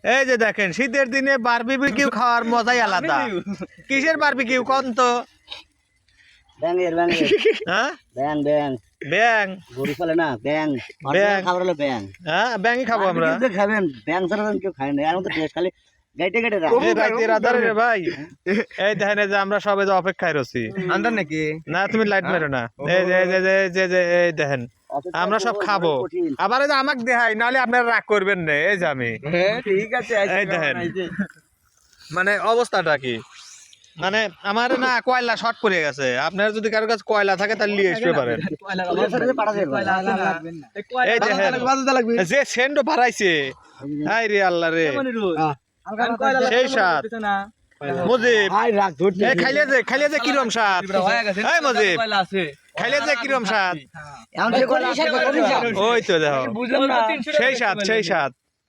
এই যে দেখেন শীতের দিনে বারবিকিউ খাওয়ার মজাই আলাদা। কিসের বারবিকিউ কোন তো? ব্যাঙের হ্যাঁ ব্যাং ব্যাং ব্যাং গরু ফেলে না ব্যাং ব্যাং। খাবার হলো ব্যাং। হ্যাঁ ব্যাংই খাবো আমরা। খাবেন ব্যাং ছাড়া কেউ খায় না, এখন তো টেস্ট খালি গাইটে গাইটে এই রাতের আধারে রে ভাই, এই দেখেন এই যে আমরা সবাই যে অপেক্ষায় রয়েছি। আন্দার নাকি না তুমি লাইট মেরো না। এই যে এই দেখেন আমরা সব খাবো, আবার এই যে আমাকে দেখাই, নাহলে আপনারা রাগ করবেন না। এই যে আমি ঠিক আছে এই দেখেন মানে অবস্থাটা কি, মানে আমার না কয়লা শর্ট পড়ে গেছে। আপনার যদি কারোর কাছে কয়লা থাকে তাহলে নিয়ে আসতে পারেন। এই দেখেন যে সেন্ড বাড়াইছে, হাই রে আল্লাহ রে, সেই স্বাদ। মুজিব এই খাইলে যে কিরম স্বাদ, এই মুজিব খাইলে যে কিরম স্বাদ, ওই তো দেখো সেই স্বাদ সেই স্বাদ।